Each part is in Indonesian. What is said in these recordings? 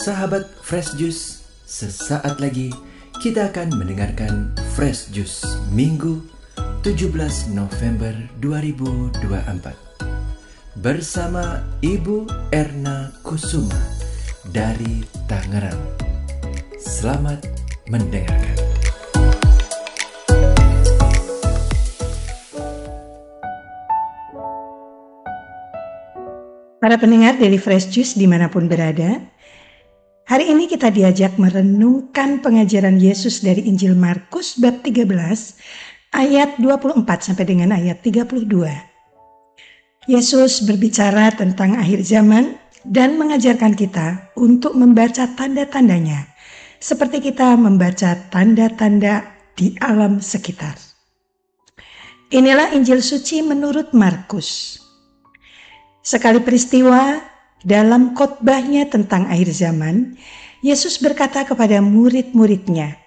Sahabat Fresh Juice, sesaat lagi kita akan mendengarkan Fresh Juice Minggu 17 November 2024 bersama Ibu Erna Kusuma dari Tangerang. Selamat mendengarkan. Para pendengar Daily Fresh Juice dimanapun berada, hari ini kita diajak merenungkan pengajaran Yesus dari Injil Markus bab 13 ayat 24 sampai dengan ayat 32. Yesus berbicara tentang akhir zaman dan mengajarkan kita untuk membaca tanda-tandanya seperti kita membaca tanda-tanda di alam sekitar. Inilah Injil suci menurut Markus. Sekali peristiwa dalam khotbahnya tentang akhir zaman, Yesus berkata kepada murid-muridnya,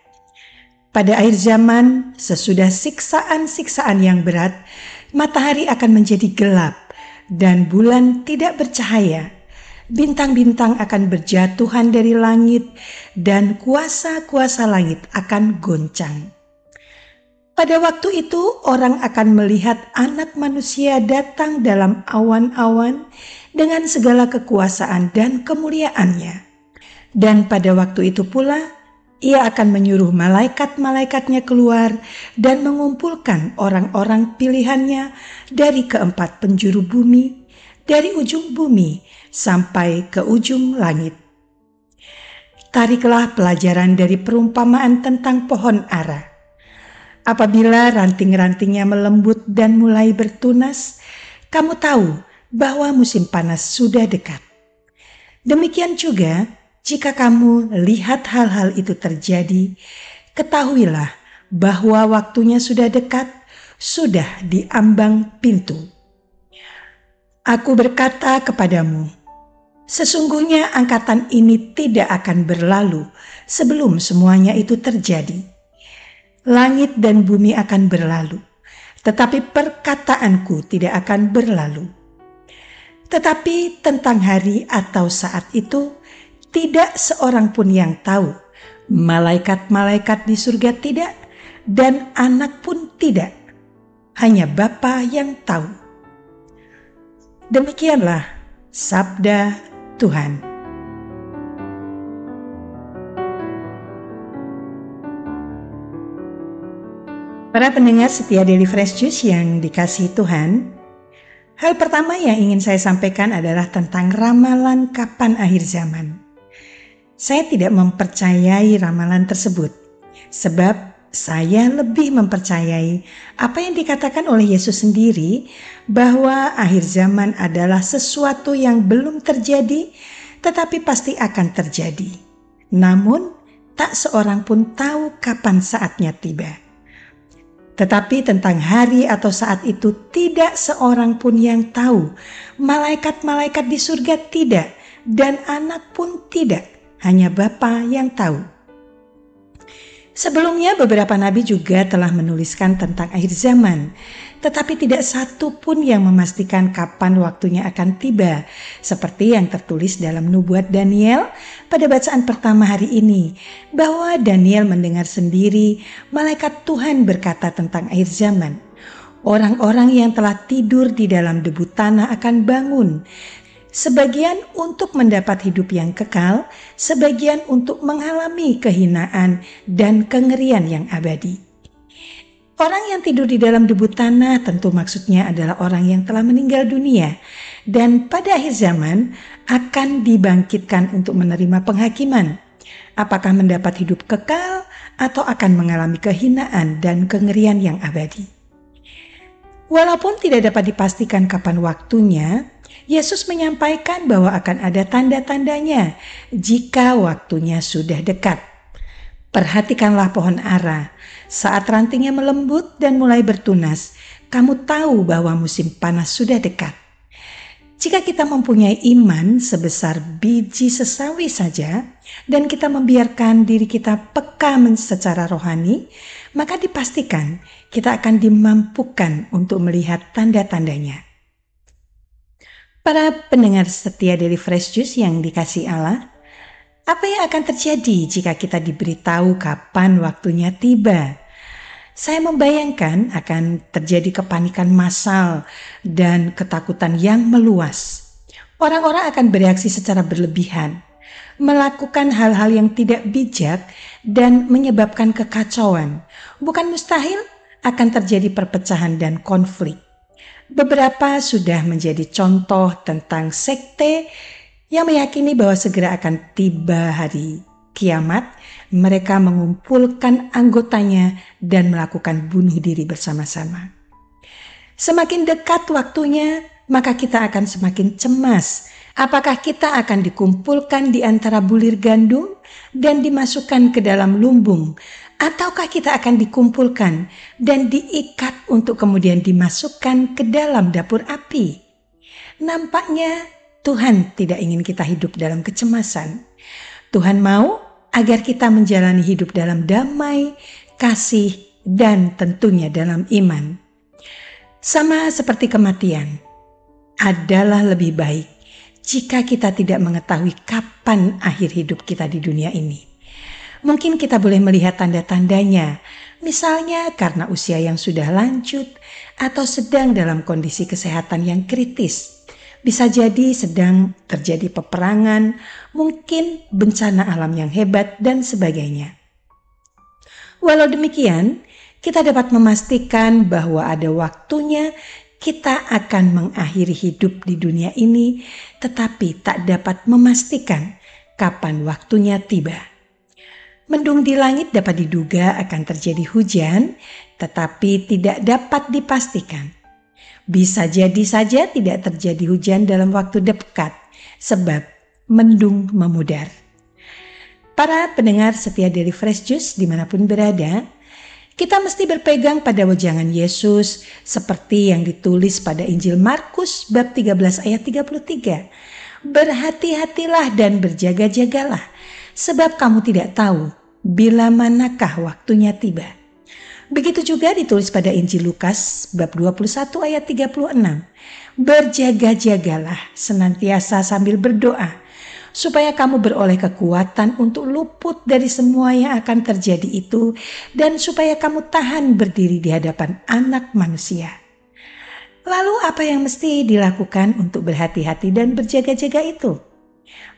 "Pada akhir zaman, sesudah siksaan-siksaan yang berat, matahari akan menjadi gelap dan bulan tidak bercahaya. Bintang-bintang akan berjatuhan dari langit dan kuasa-kuasa langit akan goncang. Pada waktu itu orang akan melihat Anak Manusia datang dalam awan-awan dengan segala kekuasaan dan kemuliaannya. Dan pada waktu itu pula ia akan menyuruh malaikat-malaikatnya keluar dan mengumpulkan orang-orang pilihannya dari keempat penjuru bumi, dari ujung bumi sampai ke ujung langit. Tariklah pelajaran dari perumpamaan tentang pohon ara. Apabila ranting-rantingnya melembut dan mulai bertunas, kamu tahu bahwa musim panas sudah dekat. Demikian juga, jika kamu lihat hal-hal itu terjadi, ketahuilah bahwa waktunya sudah dekat, sudah di ambang pintu. Aku berkata kepadamu, sesungguhnya angkatan ini tidak akan berlalu sebelum semuanya itu terjadi. Langit dan bumi akan berlalu, tetapi perkataanku tidak akan berlalu. Tetapi tentang hari atau saat itu, tidak seorang pun yang tahu. Malaikat-malaikat di surga tidak, dan anak pun tidak. Hanya Bapa yang tahu. Demikianlah sabda Tuhan. Para pendengar setia Daily Fresh Juice yang dikasihi Tuhan, hal pertama yang ingin saya sampaikan adalah tentang ramalan kapan akhir zaman. Saya tidak mempercayai ramalan tersebut, sebab saya lebih mempercayai apa yang dikatakan oleh Yesus sendiri, bahwa akhir zaman adalah sesuatu yang belum terjadi, tetapi pasti akan terjadi. Namun, tak seorang pun tahu kapan saatnya tiba. Tetapi tentang hari atau saat itu tidak seorang pun yang tahu. Malaikat-malaikat di surga tidak, dan anak pun tidak. Hanya Bapa yang tahu. Sebelumnya beberapa nabi juga telah menuliskan tentang akhir zaman, tetapi tidak satu pun yang memastikan kapan waktunya akan tiba, seperti yang tertulis dalam nubuat Daniel pada bacaan pertama hari ini, bahwa Daniel mendengar sendiri malaikat Tuhan berkata tentang akhir zaman. Orang-orang yang telah tidur di dalam debu tanah akan bangun, sebagian untuk mendapat hidup yang kekal, sebagian untuk mengalami kehinaan dan kengerian yang abadi. Orang yang tidur di dalam debu tanah tentu maksudnya adalah orang yang telah meninggal dunia dan pada akhir zaman akan dibangkitkan untuk menerima penghakiman. Apakah mendapat hidup kekal atau akan mengalami kehinaan dan kengerian yang abadi. Walaupun tidak dapat dipastikan kapan waktunya, Yesus menyampaikan bahwa akan ada tanda-tandanya jika waktunya sudah dekat. Perhatikanlah pohon ara. Saat rantingnya melembut dan mulai bertunas, kamu tahu bahwa musim panas sudah dekat. Jika kita mempunyai iman sebesar biji sesawi saja, dan kita membiarkan diri kita peka secara rohani, maka dipastikan kita akan dimampukan untuk melihat tanda-tandanya. Para pendengar setia dari Fresh Juice yang dikasihi Allah, Apa yang akan terjadi jika kita diberitahu kapan waktunya tiba? Saya membayangkan akan terjadi kepanikan massal dan ketakutan yang meluas. Orang-orang akan bereaksi secara berlebihan, melakukan hal-hal yang tidak bijak dan menyebabkan kekacauan. Bukan mustahil akan terjadi perpecahan dan konflik. Beberapa sudah menjadi contoh tentang sekte yang meyakini bahwa segera akan tiba hari kiamat. Mereka mengumpulkan anggotanya dan melakukan bunuh diri bersama-sama. Semakin dekat waktunya, maka kita akan semakin cemas. Apakah kita akan dikumpulkan di antara bulir gandum dan dimasukkan ke dalam lumbung, ataukah kita akan dikumpulkan dan diikat untuk kemudian dimasukkan ke dalam dapur api? Nampaknya Tuhan tidak ingin kita hidup dalam kecemasan. Tuhan mau agar kita menjalani hidup dalam damai, kasih, dan tentunya dalam iman. Sama seperti kematian, adalah lebih baik jika kita tidak mengetahui kapan akhir hidup kita di dunia ini. Mungkin kita boleh melihat tanda-tandanya, misalnya karena usia yang sudah lanjut atau sedang dalam kondisi kesehatan yang kritis. Bisa jadi sedang terjadi peperangan, mungkin bencana alam yang hebat, dan sebagainya. Walau demikian, kita dapat memastikan bahwa ada waktunya kita akan mengakhiri hidup di dunia ini, tetapi tak dapat memastikan kapan waktunya tiba. Mendung di langit dapat diduga akan terjadi hujan, tetapi tidak dapat dipastikan. Bisa jadi saja tidak terjadi hujan dalam waktu dekat, sebab mendung memudar. Para pendengar setia dari Fresh Juice dimanapun berada, kita mesti berpegang pada wejangan Yesus seperti yang ditulis pada Injil Markus bab 13 ayat 33. Berhati-hatilah dan berjaga-jagalah, sebab kamu tidak tahu bila manakah waktunya tiba. Begitu juga ditulis pada Injil Lukas bab 21 ayat 36. Berjaga-jagalah senantiasa sambil berdoa, supaya kamu beroleh kekuatan untuk luput dari semua yang akan terjadi itu, dan supaya kamu tahan berdiri di hadapan Anak Manusia. Lalu apa yang mesti dilakukan untuk berhati-hati dan berjaga-jaga itu?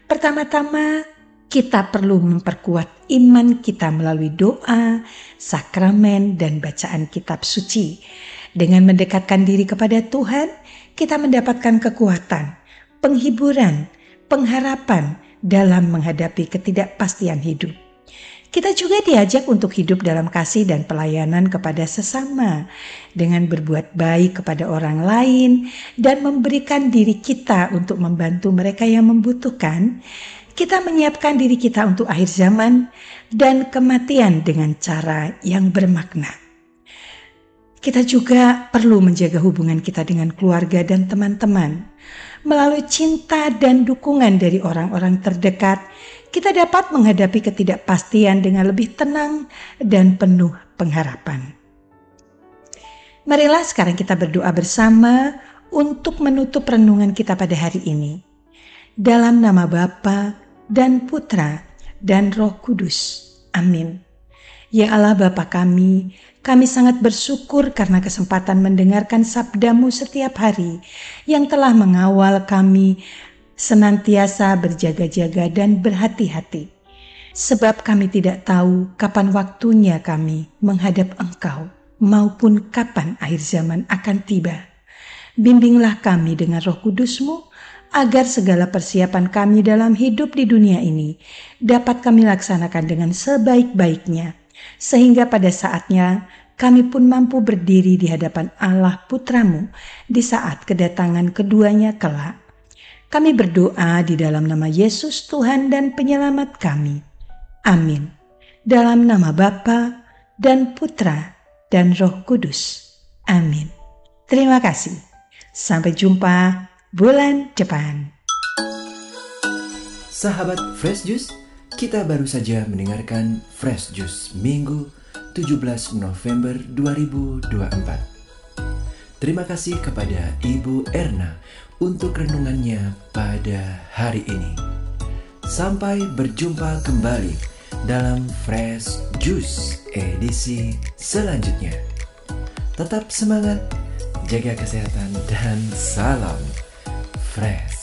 Pertama-tama, kita perlu memperkuat iman kita melalui doa, sakramen, dan bacaan kitab suci. Dengan mendekatkan diri kepada Tuhan, kita mendapatkan kekuatan, penghiburan, pengharapan dalam menghadapi ketidakpastian hidup. Kita juga diajak untuk hidup dalam kasih dan pelayanan kepada sesama, dengan berbuat baik kepada orang lain dan memberikan diri kita untuk membantu mereka yang membutuhkan. Kita menyiapkan diri kita untuk akhir zaman dan kematian dengan cara yang bermakna. Kita juga perlu menjaga hubungan kita dengan keluarga dan teman-teman. Melalui cinta dan dukungan dari orang-orang terdekat, kita dapat menghadapi ketidakpastian dengan lebih tenang dan penuh pengharapan. Marilah sekarang kita berdoa bersama untuk menutup renungan kita pada hari ini. Dalam nama Bapa dan Putra dan Roh Kudus. Amin. Ya Allah Bapa kami sangat bersyukur karena kesempatan mendengarkan sabda-Mu setiap hari yang telah mengawal kami senantiasa berjaga-jaga dan berhati-hati. Sebab kami tidak tahu kapan waktunya kami menghadap Engkau maupun kapan akhir zaman akan tiba. Bimbinglah kami dengan Roh Kudus-Mu agar segala persiapan kami dalam hidup di dunia ini dapat kami laksanakan dengan sebaik-baiknya, sehingga pada saatnya kami pun mampu berdiri di hadapan Allah Putra-Mu di saat kedatangan keduanya kelak. Kami berdoa di dalam nama Yesus Tuhan dan Penyelamat kami. Amin. Dalam nama Bapa dan Putra dan Roh Kudus. Amin. Terima kasih. Sampai jumpa bulan depan. Sahabat Fresh Juice, kita baru saja mendengarkan Fresh Juice Minggu 17 November 2024. Terima kasih kepada Ibu Erna untuk renungannya pada hari ini. Sampai berjumpa kembali dalam Fresh Juice edisi selanjutnya. Tetap semangat, jaga kesehatan, dan salam fresh.